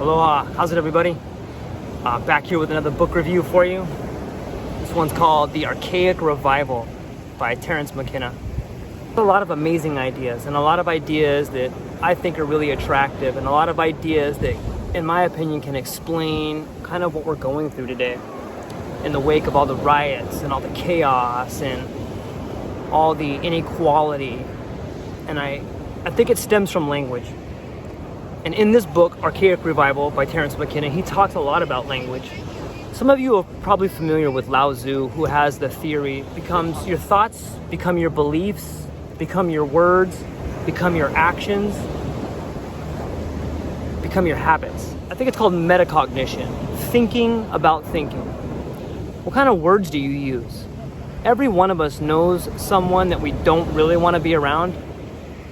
Aloha, how's it everybody? Back here with another book review for you. This one's called The Archaic Revival by Terence McKenna. A lot of amazing ideas, and a lot of ideas that I think are really attractive, and a lot of ideas that, in my opinion, can explain kind of what we're going through today in the wake of all the riots and all the chaos and all the inequality. And I think it stems from language. And in this book, Archaic Revival by Terence McKenna, he talks a lot about language. Some of you are probably familiar with Lao Tzu, who has the theory, becomes your thoughts, become your beliefs, become your words, become your actions, become your habits. I think it's called metacognition, thinking about thinking. What kind of words do you use? Every one of us knows someone that we don't really want to be around.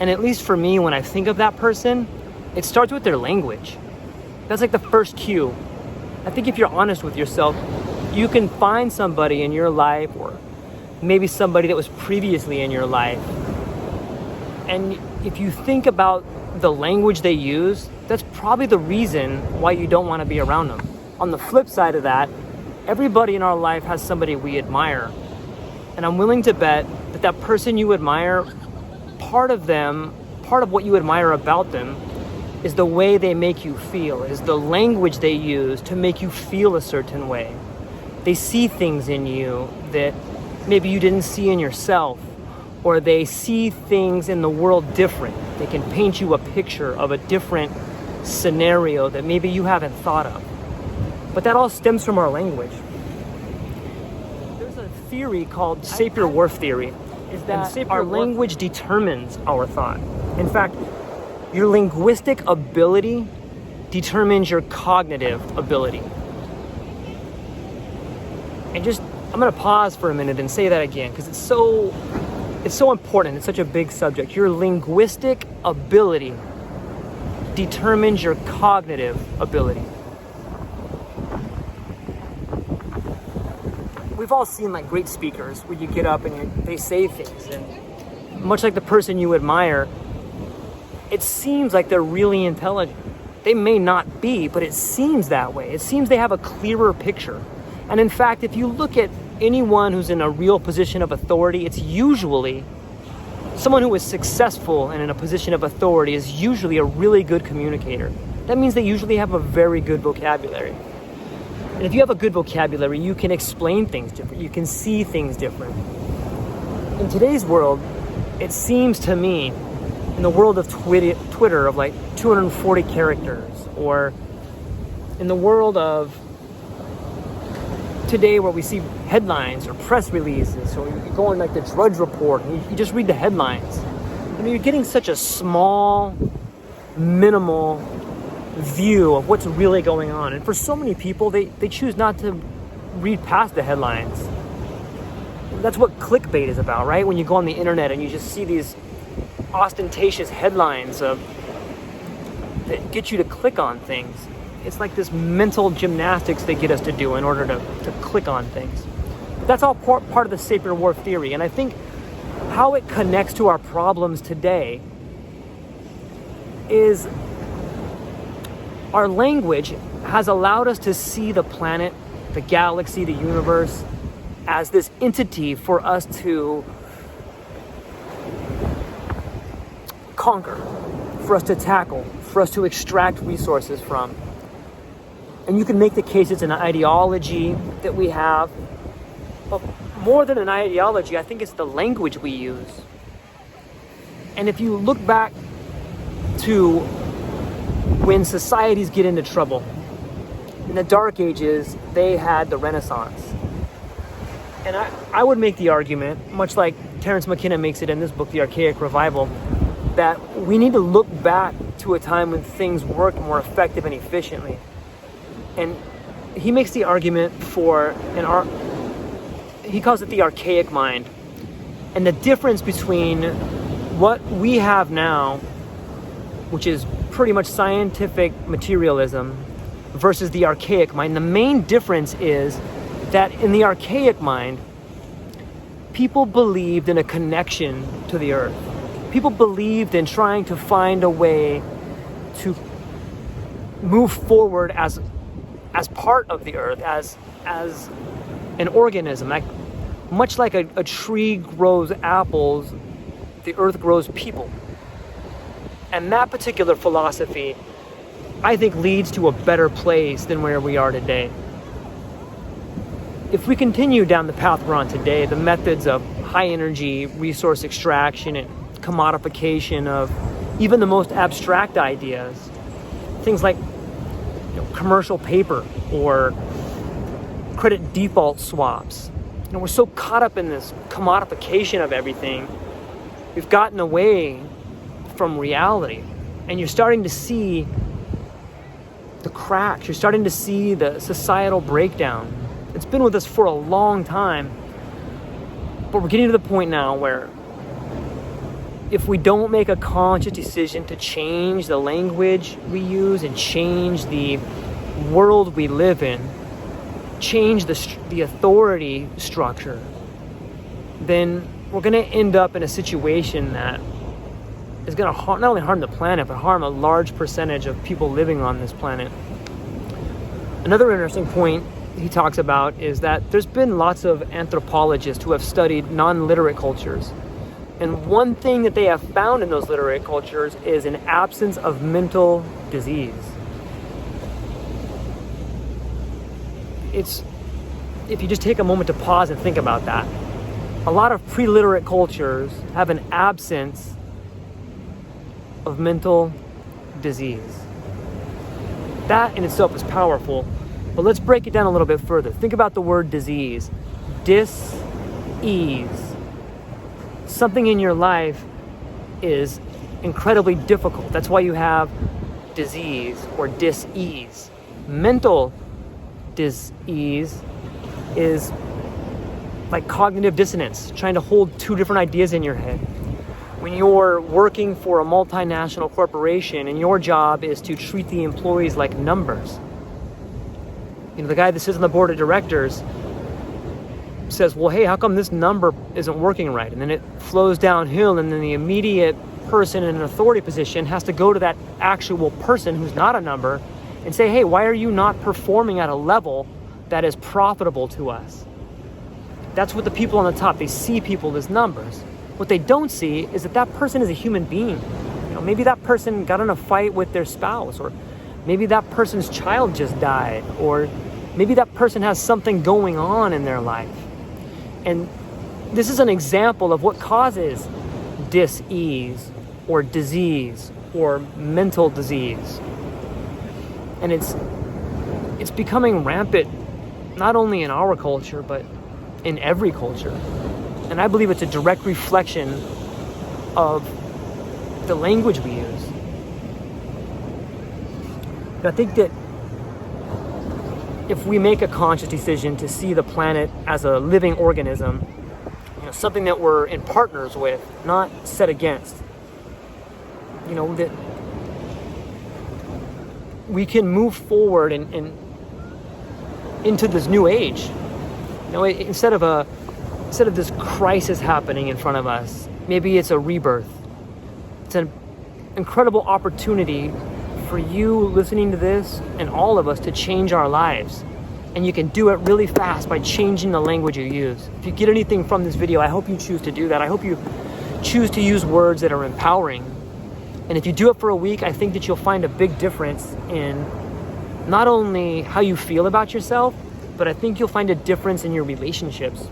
And at least for me, when I think of that person, it starts with their language. That's like the first cue. I think if you're honest with yourself, you can find somebody in your life, or maybe somebody that was previously in your life. And if you think about the language they use, that's probably the reason why you don't want to be around them. On the flip side of that, everybody in our life has somebody we admire. And I'm willing to bet that that person you admire, part of what you admire about them is the way they make you feel, is the language they use to make you feel a certain way. They see things in you that maybe you didn't see in yourself, or they see things in the world different. They can paint you a picture of a different scenario that maybe you haven't thought of. But that all stems from our language. There's a theory called Sapir-Whorf theory, is that our language determines our thought. In fact, your linguistic ability determines your cognitive ability. And I'm gonna pause for a minute and say that again, because it's so important. It's such a big subject. Your linguistic ability determines your cognitive ability. We've all seen like great speakers where you get up and they say things, and much like the person you admire, it seems like they're really intelligent. They may not be, but it seems that way. It seems they have a clearer picture. And in fact, if you look at anyone who's in a real position of authority, it's usually someone who is successful and in a position of authority is usually a really good communicator. That means they usually have a very good vocabulary. And if you have a good vocabulary, you can explain things different. You can see things different. In today's world, it seems to me, in the world of Twitter of like 240 characters, or in the world of today where we see headlines or press releases, or you go on like the Drudge Report and you just read the headlines, you're getting such a small, minimal view of what's really going on. And for so many people, they choose not to read past the headlines. And that's what clickbait is about, right? When you go on the internet and you just see these ostentatious headlines that get you to click on things. It's like this mental gymnastics they get us to do in order to click on things. But that's all part of the Sapir-Whorf theory. And I think how it connects to our problems today is our language has allowed us to see the planet, the galaxy, the universe as this entity for us to conquer, for us to tackle, for us to extract resources from. And you can make the case it's an ideology that we have, but more than an ideology, I think it's the language we use. And if you look back to when societies get into trouble, in the Dark Ages, they had the Renaissance. And I would make the argument, much like Terence McKenna makes it in this book, The Archaic Revival, that we need to look back to a time when things worked more effective and efficiently. And he makes the argument for he calls it the archaic mind. And the difference between what we have now, which is pretty much scientific materialism, versus the archaic mind. The main difference is that in the archaic mind, people believed in a connection to the earth. People believed in trying to find a way to move forward as part of the earth, as an organism. Like, much like a tree grows apples, the earth grows people. And that particular philosophy, I think, leads to a better place than where we are today. If we continue down the path we're on today, the methods of high energy resource extraction and commodification of even the most abstract ideas, things like commercial paper or credit default swaps. We're so caught up in this commodification of everything, we've gotten away from reality. And you're starting to see the cracks. You're starting to see the societal breakdown. It's been with us for a long time, but we're getting to the point now where if we don't make a conscious decision to change the language we use and change the world we live in, change the authority structure, then we're going to end up in a situation that is going to not only harm the planet, but harm a large percentage of people living on this planet. Another interesting point he talks about is that there's been lots of anthropologists who have studied non-literate cultures. And one thing that they have found in those literate cultures is an absence of mental disease. If you just take a moment to pause and think about that, a lot of pre-literate cultures have an absence of mental disease. That in itself is powerful, but let's break it down a little bit further. Think about the word disease. Dis-ease. Something in your life is incredibly difficult. That's why you have disease or dis-ease. Mental dis-ease is like cognitive dissonance, trying to hold two different ideas in your head. When you're working for a multinational corporation and your job is to treat the employees like numbers, the guy that sits on the board of directors says, well, hey, how come this number isn't working right? And then it flows downhill, and then the immediate person in an authority position has to go to that actual person who's not a number and say, hey, why are you not performing at a level that is profitable to us? That's what the people on the top, they see people as numbers. What they don't see is that that person is a human being. Maybe that person got in a fight with their spouse, or maybe that person's child just died, or maybe that person has something going on in their life. And this is an example of what causes dis-ease or disease or mental disease. And it's becoming rampant, not only in our culture, but in every culture. And I believe it's a direct reflection of the language we use. I think that if we make a conscious decision to see the planet as a living organism, something that we're in partners with, not set against, that we can move forward and into this new age. Instead of this crisis happening in front of us, maybe it's a rebirth. It's an incredible opportunity for you listening to this and all of us to change our lives. And you can do it really fast by changing the language you use. If you get anything from this video, I hope you choose to do that. I hope you choose to use words that are empowering. And if you do it for a week, I think that you'll find a big difference in not only how you feel about yourself, but I think you'll find a difference in your relationships.